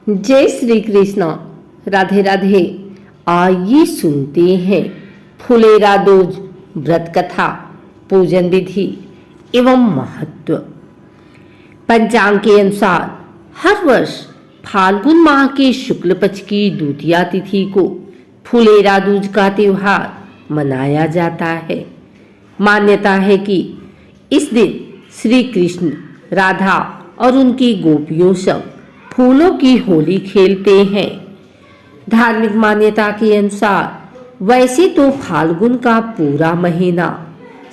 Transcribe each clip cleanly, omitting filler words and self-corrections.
जय श्री कृष्ण। राधे राधे। आइए सुनते हैं फुलेरा दूज व्रत कथा, पूजन विधि एवं महत्व। पंचांग के अनुसार हर वर्ष फाल्गुन माह के शुक्ल पक्ष की द्वितीया तिथि को फुलेरा दूज का त्योहार मनाया जाता है। मान्यता है कि इस दिन श्री कृष्ण, राधा और उनकी गोपियों सब फूलों की होली खेलते हैं। धार्मिक मान्यता के अनुसार वैसे तो फाल्गुन का पूरा महीना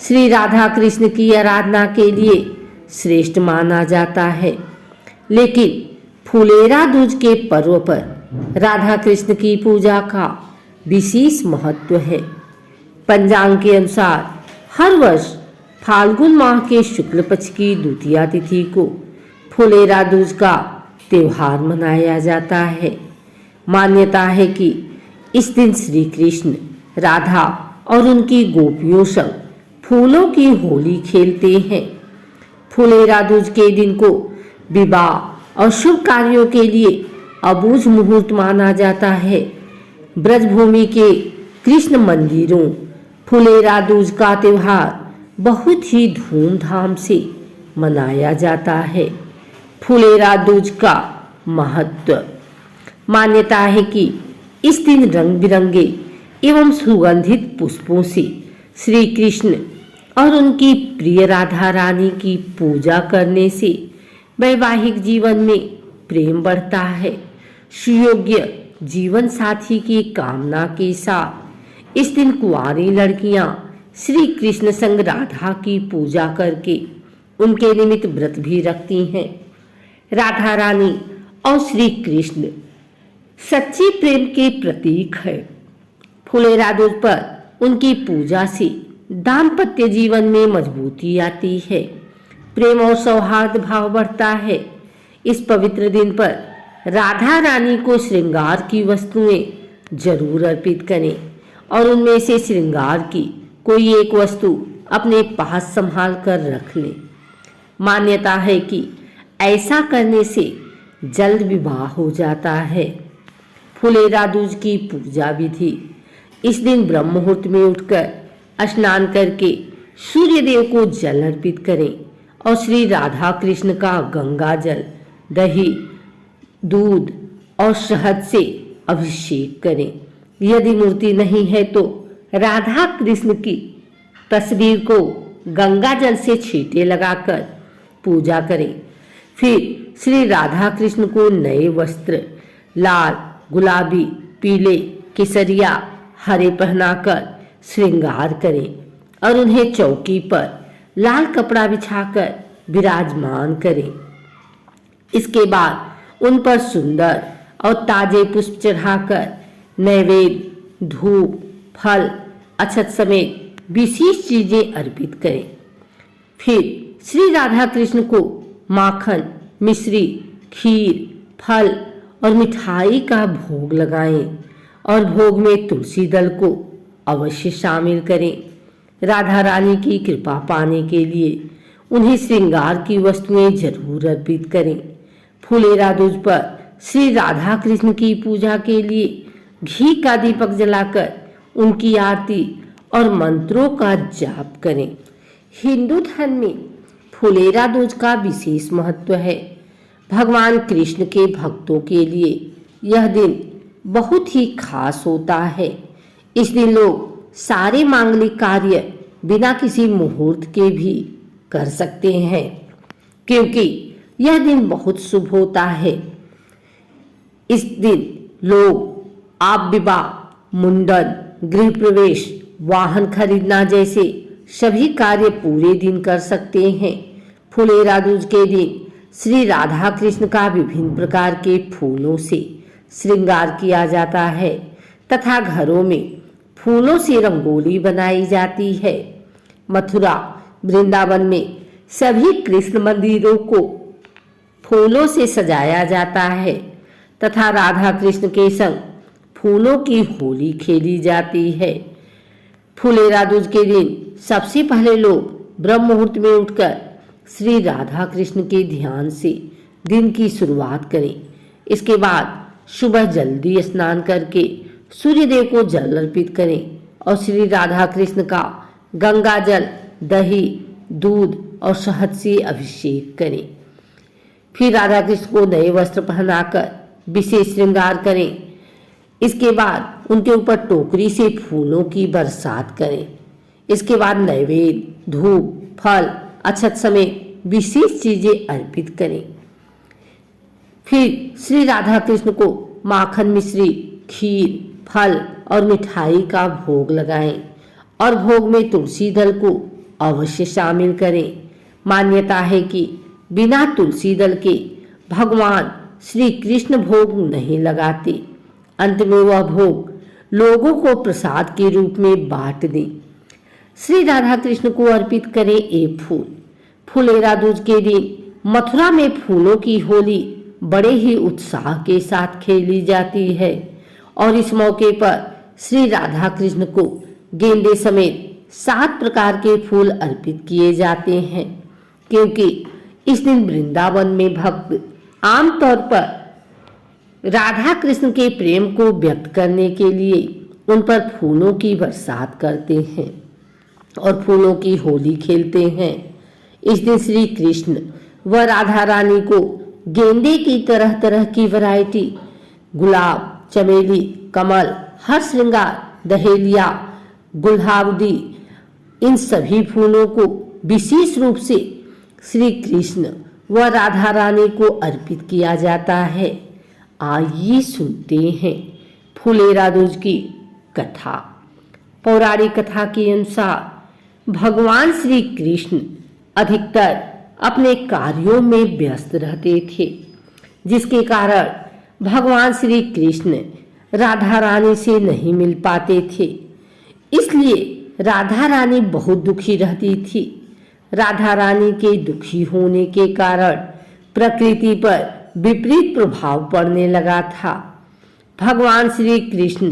श्री राधा कृष्ण की आराधना के लिए श्रेष्ठ माना जाता है, लेकिन फुलेरा दूज के पर्व पर राधा कृष्ण की पूजा का विशेष महत्व है। पंचांग के अनुसार हर वर्ष फाल्गुन माह के शुक्ल पक्ष की द्वितीया तिथि को फुलेरा दूज का त्योहार मनाया जाता है। मान्यता है कि इस दिन श्री कृष्ण, राधा और उनकी गोपियों सब फूलों की होली खेलते हैं। फुलेरा दूज के दिन को विवाह और शुभ कार्यों के लिए अबूझ मुहूर्त माना जाता है। ब्रजभूमि के कृष्ण मंदिरों फुलेरा दूज का त्योहार बहुत ही धूमधाम से मनाया जाता है। फुलेरा दूज का महत्व। मान्यता है कि इस दिन रंग बिरंगे एवं सुगंधित पुष्पों से श्री कृष्ण और उनकी प्रिय राधा रानी की पूजा करने से वैवाहिक जीवन में प्रेम बढ़ता है। सुयोग्य जीवन साथी की कामना के साथ इस दिन कुंवारी लड़कियां श्री कृष्ण संग राधा की पूजा करके उनके निमित्त व्रत भी रखती हैं। राधा रानी और श्री कृष्ण सच्चे प्रेम के प्रतीक है। फुलेरा दूज पर उनकी पूजा से दाम्पत्य जीवन में मजबूती आती है, प्रेम और सौहार्द भाव बढ़ता है। इस पवित्र दिन पर राधा रानी को श्रृंगार की वस्तुएं जरूर अर्पित करें और उनमें से श्रृंगार की कोई एक वस्तु अपने पास संभाल कर रख लें। मान्यता है कि ऐसा करने से जल्द विवाह हो जाता है। फुलेरा दूज की पूजा विधि। इस दिन ब्रह्म मुहूर्त में उठकर स्नान करके सूर्य देव को जल अर्पित करें और श्री राधा कृष्ण का गंगा जल, दही, दूध और शहद से अभिषेक करें। यदि मूर्ति नहीं है तो राधा कृष्ण की तस्वीर को गंगा जल से छींटे लगाकर पूजा करें। फिर श्री राधा कृष्ण को नए वस्त्र लाल, गुलाबी, पीले, केसरिया, हरे पहनाकर श्रृंगार करें और उन्हें चौकी पर लाल कपड़ा बिछाकर विराजमान करें। इसके बाद उन पर सुंदर और ताजे पुष्प चढ़ाकर नैवेद्य, धूप, फल, अक्षत समेत विशेष चीजें अर्पित करें। फिर श्री राधा कृष्ण को माखन, मिश्री, खीर, फल और मिठाई का भोग लगाएं और भोग में तुलसी दल को अवश्य शामिल करें। राधा रानी की कृपा पाने के लिए उन्हें श्रृंगार की वस्तुएं जरूर अर्पित करें। फुलेरा दूज पर श्री राधा कृष्ण की पूजा के लिए घी का दीपक जलाकर उनकी आरती और मंत्रों का जाप करें। हिंदू धर्म में फुलेरा दूज का विशेष महत्व है। भगवान कृष्ण के भक्तों के लिए यह दिन बहुत ही खास होता है। इस दिन लोग सारे मांगलिक कार्य बिना किसी मुहूर्त के भी कर सकते हैं, क्योंकि यह दिन बहुत शुभ होता है। इस दिन लोग आप विवाह, मुंडन, गृह प्रवेश, वाहन खरीदना जैसे सभी कार्य पूरे दिन कर सकते हैं। फुलेरा दूज के दिन श्री राधा कृष्ण का विभिन्न प्रकार के फूलों से श्रृंगार किया जाता है तथा घरों में फूलों से रंगोली बनाई जाती है। मथुरा, वृंदावन में सभी कृष्ण मंदिरों को फूलों से सजाया जाता है तथा राधा कृष्ण के संग फूलों की होली खेली जाती है। फुलेरा दूज के दिन सबसे पहले लोग ब्रह्म मुहूर्त में उठकर श्री राधा कृष्ण के ध्यान से दिन की शुरुआत करें। इसके बाद सुबह जल्दी स्नान करके सूर्यदेव को जल अर्पित करें और श्री राधा कृष्ण का गंगा जल, दही, दूध और शहद से अभिषेक करें। फिर राधा कृष्ण को नए वस्त्र पहनाकर विशेष श्रृंगार करें। इसके बाद उनके ऊपर टोकरी से फूलों की बरसात करें। इसके बाद नैवेद्य, धूप, फल, अक्षत समेत विशेष चीजें अर्पित करें। फिर श्री राधा कृष्ण को माखन मिश्री, खीर, फल और मिठाई का भोग लगाएं और भोग में तुलसी दल को अवश्य शामिल करें। मान्यता है कि बिना तुलसी दल के भगवान श्री कृष्ण भोग नहीं लगाते। अंत में वह भोग लोगों को प्रसाद के रूप में बांट दें। श्री राधा कृष्ण को अर्पित करें एक फूल। फुलेरा दूज के दिन मथुरा में फूलों की होली बड़े ही उत्साह के साथ खेली जाती है और इस मौके पर श्री राधा कृष्ण को गेंदे समेत 7 प्रकार के फूल अर्पित किए जाते हैं, क्योंकि इस दिन वृंदावन में भक्त आमतौर पर राधा कृष्ण के प्रेम को व्यक्त करने के लिए उन पर फूलों की बरसात करते हैं और फूलों की होली खेलते हैं। इस दिन श्री कृष्ण व राधा रानी को गेंदे की तरह तरह की वैरायटी, गुलाब, चमेली, कमल, हर श्रृंगार, दहेलिया, गुलहावदी, इन सभी फूलों को विशेष रूप से श्री कृष्ण व राधा रानी को अर्पित किया जाता है। आइए सुनते हैं फुलेरा दूज की कथा। पौराणिक कथा के अनुसार भगवान श्री कृष्ण अधिकतर अपने कार्यों में व्यस्त रहते थे, जिसके कारण भगवान श्री कृष्ण राधा रानी से नहीं मिल पाते थे। इसलिए राधा रानी बहुत दुखी रहती थी। राधा रानी के दुखी होने के कारण प्रकृति पर विपरीत प्रभाव पड़ने लगा था। भगवान श्री कृष्ण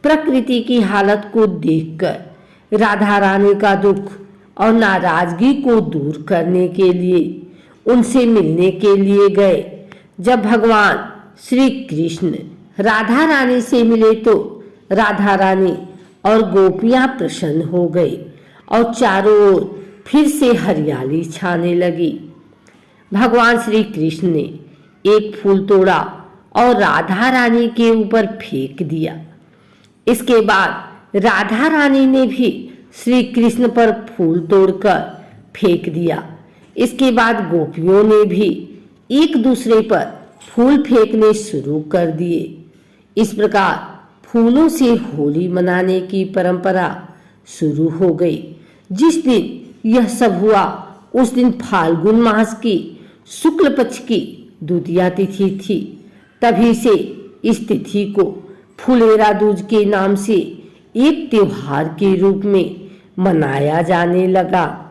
प्रकृति की हालत को देखकर राधा रानी का दुख और नाराजगी को दूर करने के लिए उनसे मिलने के लिए गए। जब भगवान श्री कृष्ण राधा रानी से मिले तो राधा रानी और गोपियां प्रसन्न हो गई और चारों ओर फिर से हरियाली छाने लगी। भगवान श्री कृष्ण ने एक फूल तोड़ा और राधा रानी के ऊपर फेंक दिया। इसके बाद राधा रानी ने भी श्री कृष्ण पर फूल तोड़कर फेंक दिया। इसके बाद गोपियों ने भी एक दूसरे पर फूल फेंकने शुरू कर दिए। इस प्रकार फूलों से होली मनाने की परंपरा शुरू हो गई। जिस दिन यह सब हुआ उस दिन फाल्गुन मास की शुक्ल पक्ष की द्वितीया तिथि थी। तभी से इस तिथि को फुलेरा दूज के नाम से एक त्योहार के रूप में मनाया जाने लगा।